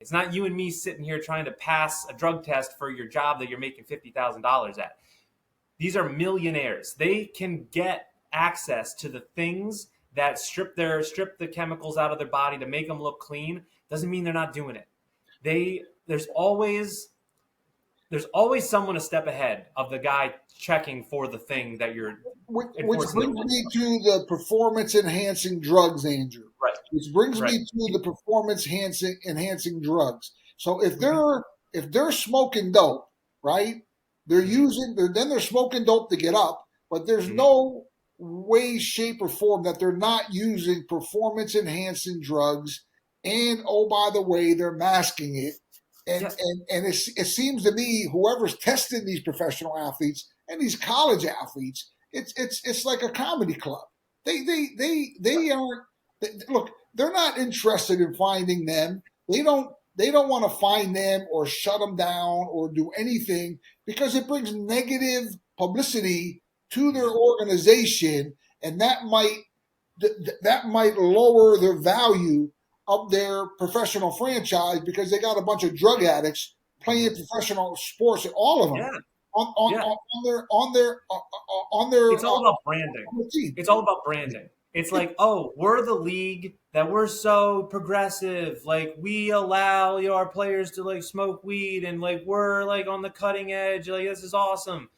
It's not you and me sitting here trying to pass a drug test for your job that you're making $50,000 at. These are millionaires. They can get access to the things that strip the chemicals out of their body to make them look clean. Doesn't mean they're not doing it. There's always someone a step ahead of the guy checking for the thing that you're which brings me to the performance enhancing drugs, Andrew. Right. Which brings me to the performance enhancing drugs. So if they're smoking dope, right? They're smoking dope to get up, but there's no way, shape, or form that they're not using performance enhancing drugs. And oh, by the way, they're masking it. And it seems to me whoever's testing these professional athletes and these college athletes, it's like a comedy club. They aren't. Look, they're not interested in finding them. They don't want to find them or shut them down or do anything because it brings negative publicity to their organization, and that might lower the value of their professional franchise because they got a bunch of drug addicts playing professional sports, all of them. Yeah. On their. It's all about branding. It's all about branding. It's like, oh, we're the league that we're so progressive. Like we allow our players to like smoke weed and like we're like on the cutting edge. Like this is awesome.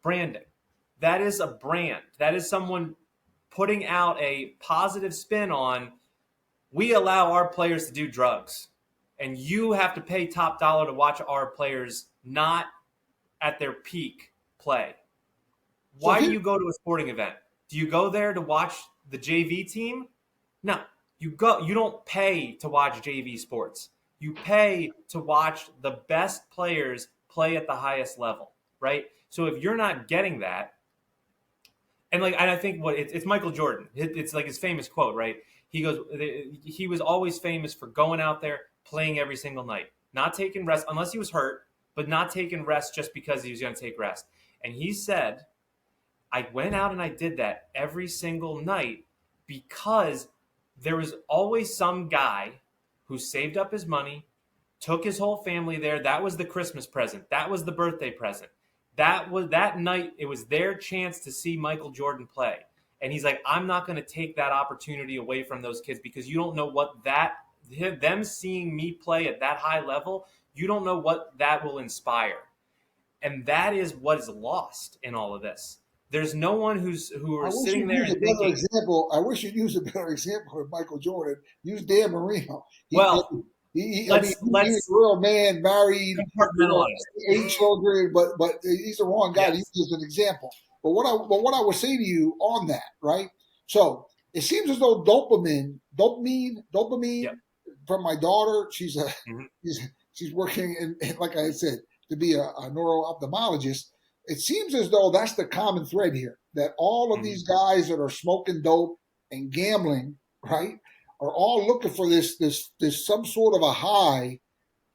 Branding. That is a brand. That is someone putting out a positive spin on. We allow our players to do drugs, and you have to pay top dollar to watch our players not at their peak play. Why do you go to a sporting event? Do you go there to watch the JV team? No, you don't pay to watch JV sports. You pay to watch the best players play at the highest level, right? So if you're not getting that, and I think it's Michael Jordan. It's like his famous quote, right? He goes, he was always famous for going out there, playing every single night, not taking rest unless he was hurt, but not taking rest just because he was going to take rest. And he said, I went out and I did that every single night because there was always some guy who saved up his money, took his whole family there. That was the Christmas present. That was the birthday present. That night, it was their chance to see Michael Jordan play. And he's like, I'm not going to take that opportunity away from those kids because you don't know what them seeing me play at that high level, you don't know what that will inspire. And that is what is lost in all of this. There's no one who are sitting there and thinking. I wish you'd use a better example of Michael Jordan. Use Dan Marino. He's a real man, married, 8 children, but he's the wrong guy to use as an example. But what I would say to you on that, right? So it seems as though dopamine from my daughter. She's working in, like I said, to be a neuro-ophthalmologist. It seems as though that's the common thread here, that all of these guys that are smoking dope and gambling, right, are all looking for this some sort of a high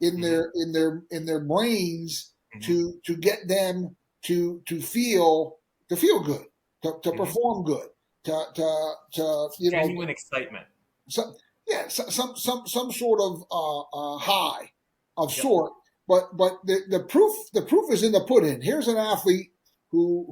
in their brains to get them to feel good, to perform good, to genuine excitement. Some sort of high of sort. But the proof is in the pudding. Here's an athlete who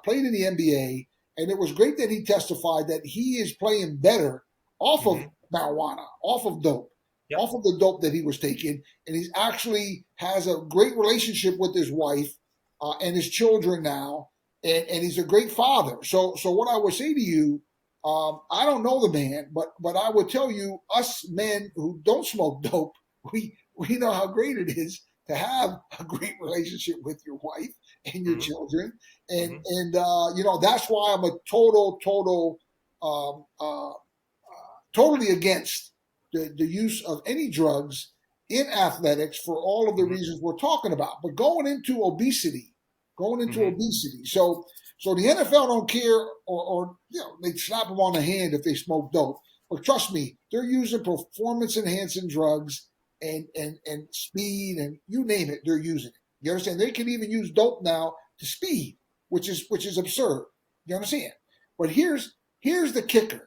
played in the NBA, and it was great that he testified that he is playing better off of marijuana, off of dope, off of the dope that he was taking, and he actually has a great relationship with his wife and his children now, and he's a great father. So what I would say to you, I don't know the man, but I would tell you, us men who don't smoke dope, we know how great it is to have a great relationship with your wife and your children. And that's why I'm a totally against the use of any drugs in athletics for all of the reasons we're talking about. But going into obesity. So the NFL don't care or they slap them on the hand if they smoke dope. But trust me, they're using performance enhancing drugs and speed and you name it, they're using it. You understand? They can even use dope now to speed, which is absurd. You understand? But here's the kicker.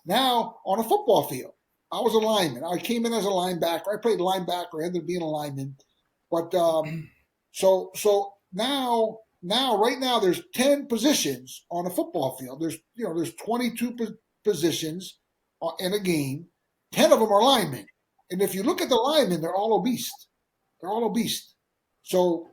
Now on a football field, I was a lineman. I came in as a linebacker. I played linebacker. I ended up being a lineman. But so now right now there's 10 positions on a football field. There's 22 positions in a game. 10 of them are linemen. And if you look at the linemen, they're all obese. They're all obese. So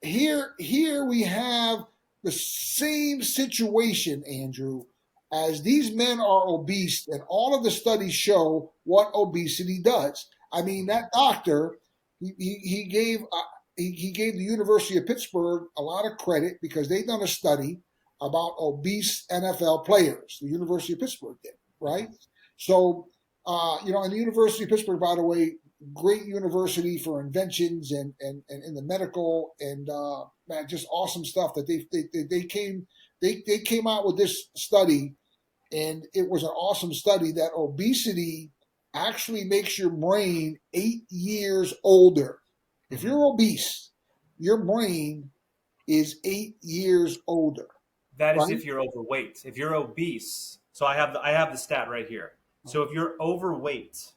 here we have the same situation, Andrew, as these men are obese, and all of the studies show what obesity does. I mean, that doctor, he gave the University of Pittsburgh a lot of credit because they've done a study about obese NFL players. The University of Pittsburgh did, right? So, and the University of Pittsburgh, by the way, great university for inventions and in the medical and man, just awesome stuff that they came out with this study, and it was an awesome study that obesity actually makes your brain 8 years older. If you're obese, your brain is 8 years older. That is Right? if you're overweight. If you're obese, so I have the stat right here. So if you're overweight,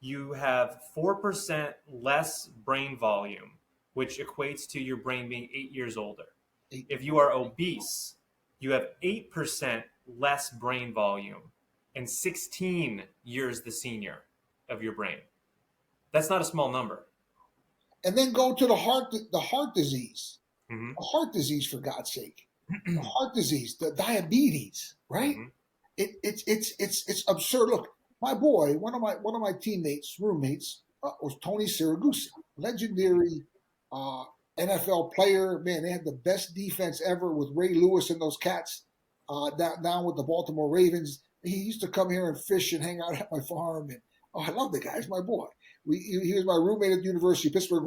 you have 4% less brain volume, which equates to your brain being 8 years older. If you are obese, you have 8% less brain volume and 16 years the senior of your brain. That's not a small number. And then go to the heart disease. Mm-hmm. The heart disease, for God's sake. The heart disease, the diabetes, right? Mm-hmm. It's absurd. Look, my boy, one of my roommates, was Tony Siragusa, legendary NFL player. Man, they had the best defense ever with Ray Lewis and those cats down with the Baltimore Ravens. He used to come here and fish and hang out at my farm. And I love the guy. He's my boy. He was my roommate at the University of Pittsburgh.